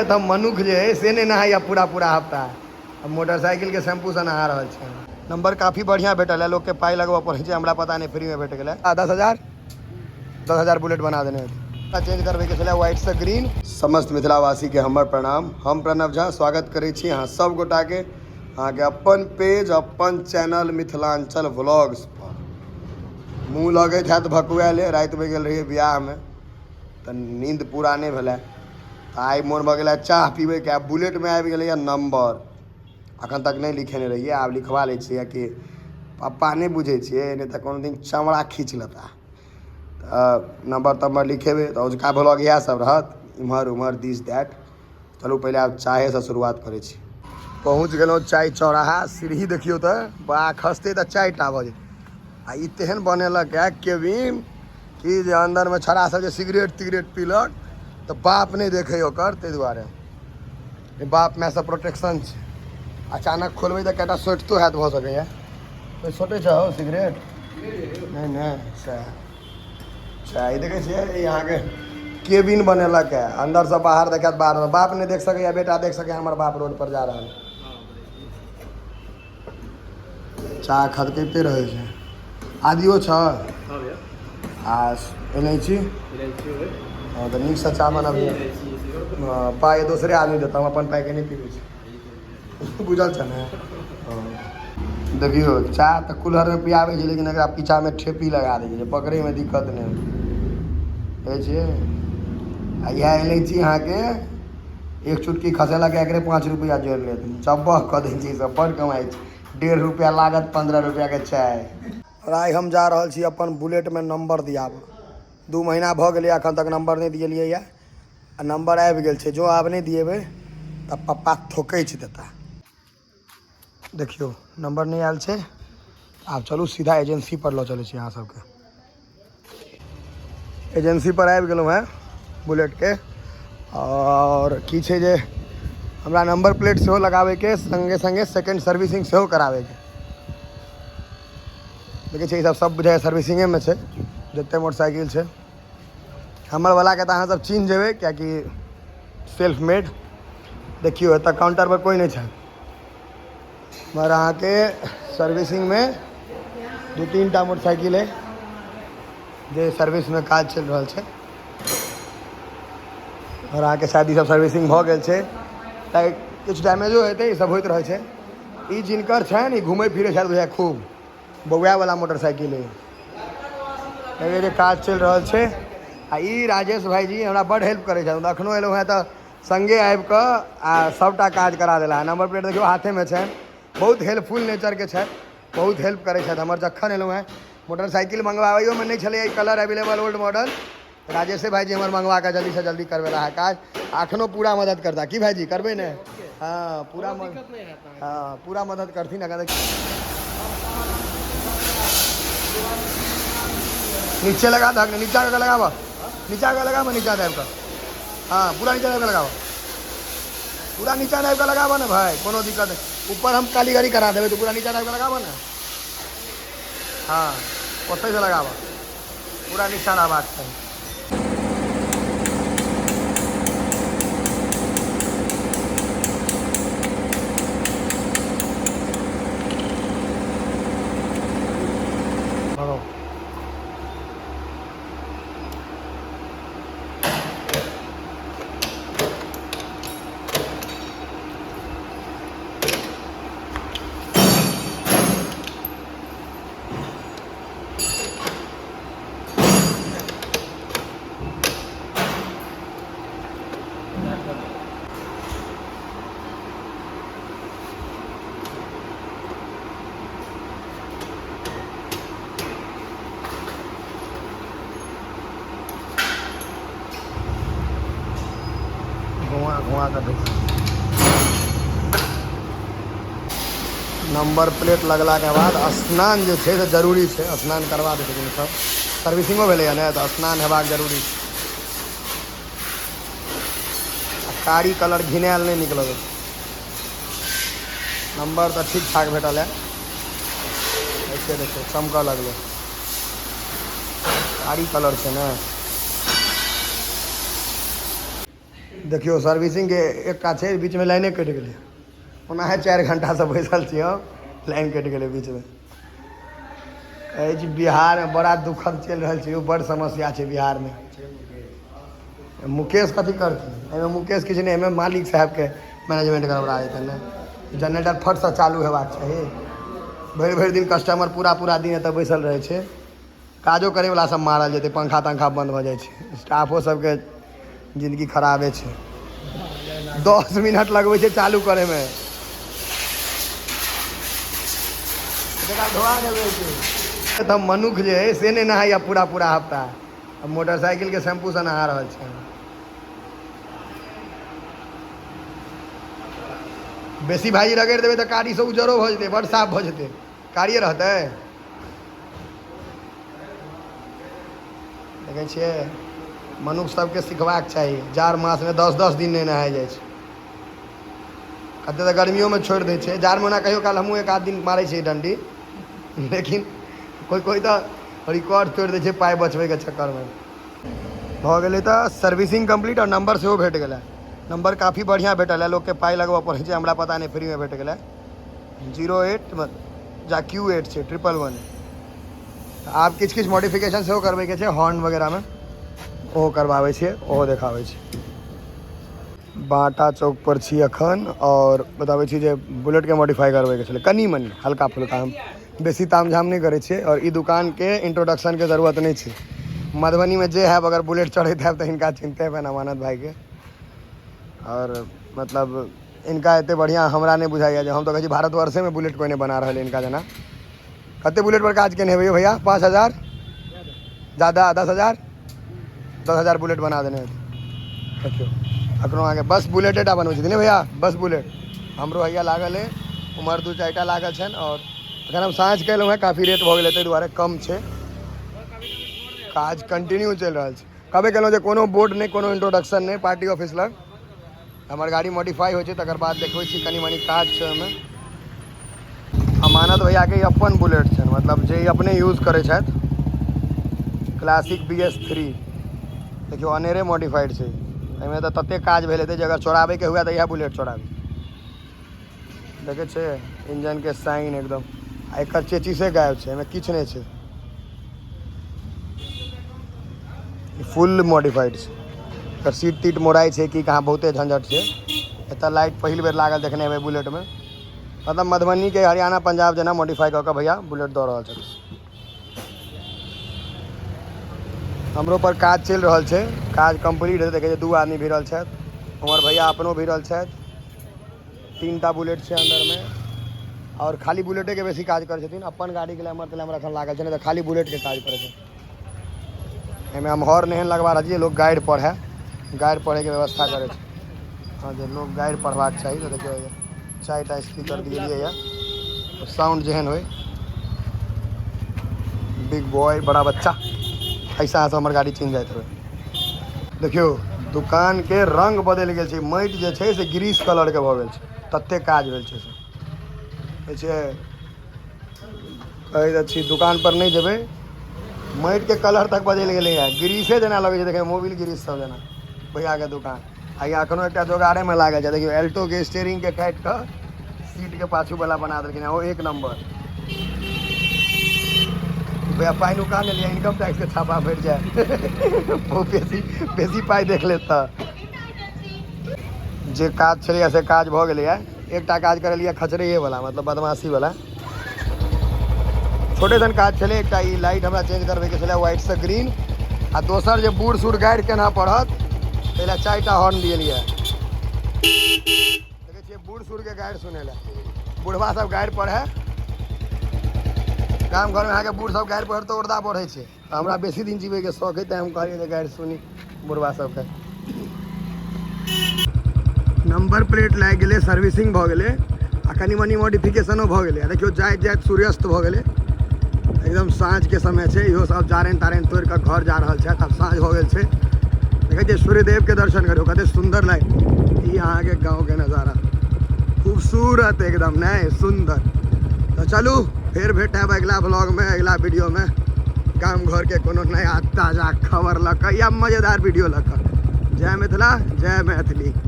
तो मनुख जो है से नहीं नहाया पूरा पूरा हफ्ता, अब मोटरसाइकिल के शैम्पू से नहा रहा है। नंबर काफ़ी बढ़िया भेटल है, लोग के पाई लगवा पड़े छै, हमरा पता नहीं फ्री में भेट गया। 10,000 बुलेट बना देने चेंज करबे के छलै व्हाइट से ग्रीन। समस्त मिथिलावासी के हमर प्रणाम। हम प्रणव झा स्वागत करै छी अहाँ सब गोटा के अहाँ के अपन पेज अपन चैनल मिथिलांचल व्लॉग्स पर। मुँह लगैत हैत भकुआएले, राति में गेल रहिए बियाह में तो नींद पूरा नहीं भेलै, आई मोन भऽ गेलै चाह पीबे के। बुलेट में आबि गेलै नंबर, अखन तक नहीं लिखेने रहिए, आब लिखवा लै छियै कि पप्पा नहीं बुझे छियै, नहीं तो कोनो दिन चमड़ा खींच लेता। नंबर तंबर लिखेबे तो उसका ब्लॉग इएह सब रहत, इम्हर उम्हर दिस दैट। चलू पहले आब चाय से शुरुआत करै छी। पहुँच गेलहुँ चाय चौराहा, सीढ़ी देखियो तो बा खसते तो 4 टा बजे। आ ई तेहन बनेलक है केबिन कि जे अंदर में छड़ा सब जे सिगरेट तिगरेट पीलक तो बाप नहीं देखे ओकर, ताहि दुआरे बाप में से प्रोटेक्शन छै। अचानक खोलबै तो कएटा सोटितो हैत भऽ सकैए। कोई सोटे छौ सिगरेट? नहीं नहीं अच्छा ये देखे छियै यहाँ के केबिन बनेलक है, अंदर से बाहर देखत, बाहर में बाप नहीं देख सके, बेटा देख सके हमार बाप रोड पर जा रहा है। चाय खदकते रहे छै। आदियो छ आ इलायची तो नीक से चाय बनबिए। पाई दूसरे आदमी देता हूँ, अपन पाई के नहीं पीबे छै, बुझल छ ने। देखियो चाय तो कूलर में पियाबे छै, लेकिन एकरा पीछा में ठेपी लगा दै छै, पकड़े में दिक्कत नहीं होइ छै। आ इएह इलायची अहाँ के एक चुटकी खसेलक एकरे 5 रुपया जोड़ि लेत, चब्बह कऽ दै छै, सब बड़ कमाई छै। 1.5 रुपया लागत, 15 रुपया के चाय। और आइ हम जा रहल छी अपन बुलेट में नंबर दियाब। 2 महीना भऽ गेलै एखन तक नंबर नहीं दिएलियै यऽ, आ नंबर आबि गेल छै। जो आब नहीं दिएबै तब पप्पा ठोकै देता। देखियो नंबर नहीं आयल छै, आब चलू सीधा एजेंसी पर लऽ चलै छी अहाँ सबके। एजेंसी पर आबि गेलहुँ हैं बुलेट के, और की छै जे हमरा नंबर प्लेट सेहो लगाबे के, संगे संगे सेकेंड सर्विसिंग सेहो कराबे के। देखै छियै ई सब बुझाइ सर्विसिंगे में छै, जते मोटरसाइकिल छै। हमर वाला के तो अहाँ सब चिन्ह जेबै, कियाकि सेल्फ मेड। देखियो एतऽ काउंटर पर कोई नहीं छै, मगर अहाँ के सर्विसिंग में 2-3 टा मोटरसाइकिल है जे सर्विस में काज चल रहा है। और अहाँ के शायद सब सर्विसिंग भऽ गेल छै, कुछ डैमेजो हेतै, ई सब होइत रहै छै। ई जिनकर छनि ई घूमै फिरै छथि बुझाइ खूब, बौआ वाला मोटरसाइकिल है, जे काज चल रहा है। आ ई राजेश भाईजी हमरा बड़ हेल्प करे छथि, अखनो एलहुँ हैं तो संगे आबि कऽ आ सबटा काज करा देला। नंबर प्लेट देखियो हाथे में छै, बहुत हेल्पफुल नेचर के छथि, बहुत हेल्प करे छथि हमर। जखन एलहुँ हैं मोटरसाइकिल मंगवाइयो में नहीं छलै कलर अवेलेबल ओल्ड मॉडल, राजेशे भाईजी हमर मंगवा के जल्दी से जल्दी करबे रहा है काज। अखनो पूरा मदद करता की भाईजी, करबे ने? हाँ पूरा हाँ पूरा मदद करथिन। अगर नीचे लगा था, नीचा का लगावा, नीचा का लगावा, नीचा टाइप का। हाँ पूरा नीचा टाइप का लगावा, पूरा नीचा टाइप का लगावा ना भाई, कोनो दिक्कत नहीं। ऊपर हम कालीगरी करा देवे तो पूरा नीचा टाइप का लगावा ना। हाँ ओसे से लगावा, पूरा नीचा ना बात करें। घुमा कर नंबर प्लेट लगला के बाद स्नान जो है जरूरी है, स्नान करवा देते सब। सर्विसिंगो भेलै ने तो स्नान हेबाक जरूरी है। कारी कलर घिनायल नहीं निकल, नंबर तो ठीक ठाक भेटल है। ऐसे देखो चमक लगल, कारी कलर से ना। देखियो सर्विसिंग के एक का छे बीच में लाइने कट गए ओना है 4 घंटा से बैसल छी हम लाइन कट गए बीच में कहै छी बिहार में बड़ा दुखद चल रहा है बड़ समस्या है बिहार में मुकेश कथी करती एहिमे मुकेश किछु नहीं एहिमे मालिक साहब के मैनेजमेंट गड़बड़ा देते ना जनरेटर फट से चालू हेबाक चाहिए भरि भरि दिन कस्टमर पूरा पूरा दिन एतऽ बैसल रहे छै काजो करे वाला सब मारल जेतै पंखा तंखा बंद हो जाए छै स्टाफो सबके जिंदगी खराबे छै 10 मिनट लगबै छै चालू करे में धोआ देबै छै तऽ मनुख जे है से नहीं नहाइया पूरा पूरा हफ्ता मोटरसाइकिल के शैम्पू से नहा रहल छै बेसी भाई रगड़ि देबै तऽ कारी से उजरो भऽ जेतै बड़ साफ भऽ जेतै कारिये रहतै देखै छियै मनुष्य सबके सिखबाक चाही जाड़ मास में 10-10 दिन नहीं नहाय जाइ छै कते तऽ गर्मियों में छोड़ि दै छै जाड़ में ओना कहियो काल हमहूँ एक आध दिन मारै छियै डंडी लेकिन कोई तऽ रिकॉर्ड तोड़ि दै छै पाइ बचबैके चक्करमे भऽ गेलै तऽ सर्विसिंग कंप्लीट और नंबर सेहो भेट गेलै नंबर काफ़ी बढ़िया भेटल है लोग के पाई लगबऽ पड़ै छै हमरा पता नहीं फ्री में भेट गेलै 08 जा Q8 छै 111 आप किछु मॉडिफिकेशन सेहो करबैके छै हॉर्न वगैरह में ओहो करवाबै छियै ओहो देखाबै छी बाटा चौक पर छी अखन और बताबै छी जे बुलेट के मॉडिफाई करबैके छलै कनी मनी हल्का फुल्का हम बेसी तामझाम नहीं करै छियै और ई दुकान के इंट्रोडक्शन के जरूरत नहीं छै मधुबनी में जे है अगर बुलेट चढ़ैत है तो इनका चिंते है अमानत भाई के और मतलब इनका एते बढ़िया हमरा नहीं बुझाइए हम तो कहे भारतवर्षे में बुलेट कोई नहीं बना रहा है इनका जना कते बुलेट पर काज केने भैया भैया 5000 ज़्यादा 10,000 बुलेट बना देने देखियो अखनो आगे बस बुलेटेटा बनबै छथिन भैया बस बुलेट हमरो हैया लागल है उमर 2-4टा लागल छन और अगर हम साँझ केलहुँ काफ़ी रेट भऽ गेलै ताहि दुआरे कम छै काज कंटिन्यू चल रहा है कबे केलहुँ जे कोनो बोर्ड नहीं कोनो इंट्रोडक्शन नहीं पार्टी ऑफिस लग हमार गाड़ी मॉडिफाई हो तकर बाद देखबै छी कनी मनी काज छै ओहिमे अमानत भैया के अपन बुलेट छै मतलब जे अपने यूज करै छथि क्लासिक BS3 देखियो अनेरे मॉडिफाइड छै एहिमे तऽ तते काज भेल हेतै जे अगर चोराबैके हुए तऽ इएह बुलेट चोराबी देखै छै इंजन के साइन एकदम एकर चेचिसे गायब छै एहिमे किछु नहीं छै फुल मॉडिफाइड छै एकर सीट तीट मोड़ाई छै कि कहाँ बहुते झंझट छै एतऽ लाइट पहिल बेर लागल देखने हेबै बुलेट में मतलब मधुबनी के हरियाणा पंजाब जना मॉडिफाई कऽ के भैया बुलेट दऽ रहल छथिन हमरो पर काज चल रहा है काज कंप्लीट है देखे 2 आदमी भिड़ल छथि हमर भैया अपनो भिड़ल छथि 3टा बुलेट छै अंदर में और खाली बुलेटे के बेसी काज करै छथिन अपन गाड़ी के लैमर एखन लागल छै नहीं तो खाली बुलेट के काज करै छै एहिमे हम हॉर्न एहन लगवा रहल छियै लोग गाइड पढ़े गाइड पढ़े के व्यवस्था करे हाँ जो लोग गाइड पढ़वाक चाहिए तो देखियो 4टा स्पीकर दिए है तो साउंड जहन हो बिग बॉय बड़ा बच्चा ऐसा से हमार गाड़ी चिन्ह जाते रहे देखियो दुकान के रंग बदल गए छै माटि जे छै से ग्रीस कलर के भऽ गेल छै तते काज भेल छै से कहै छी दुकान पर नहीं जेबै माटि के कलर तक बदल गए है ग्रीसे जना लगे देखे मोबिल ग्रीस सब जना भैया के दुकान आ एखनो एक जोगाड़े में लागल है देखियो एल्टो के स्टीयरिंग के काट कर सीट के पाछू वाला बना देलखिन वो 1 नंबर भैया पाई नुका ले लिया इनकम टैक्स के छापा फट जाए वो बेसी पाई देख लेता जे काज छलै से काज भऽ गेलै है एकटा काज करलिए खचरे वाला मतलब बदमाशी वाला छोटे सन काज छलै एकटा ई लाइट हमरा चेंज करबैके छलै व्हाइट से ग्रीन आ दोसर जे बूढ़ सूढ़ गाइड केना पड़त ताहि लए 4टा हॉर्न दिएलिए देखै छियै बूढ़ सूढ़ के गाइड सुनै लए बुढ़वा सब गाइड पढ़े गाम घर में अहाँके बूढ़ सब गाइड पढ़ तो उर्दा पढ़े छै हमरा बेसी दिन जीवे के शौक है तें हम कहलिए गाइड सुनी बुढ़वा सबके नंबर प्लेट लागि गेलै सर्विसिंग भऽ गेलै आ कनी मनी मॉडिफिकेशनो भऽ गेलै देखियो जाइत जाइत सूर्यास्त भऽ गेलै एकदम साँझ के समय छै इहो सब जारनि तारनि तोड़ि कऽ घर जा रहल छथि आब साँझ भऽ गेल छै देखै छियै सूर्यदेव के दर्शन करियो कते सुंदर लाइट ई अहाँ के गाँव के नज़ारा खूबसूरत एकदम नहीं सुंदर तो चलू फिर भेटब अगला ब्लॉग में अगला वीडियो में गाम घर के कोनो नया ताज़ा खबर लऽ कऽ या मज़ेदार वीडियो लऽ कऽ जय मिथिला जय मैथिली।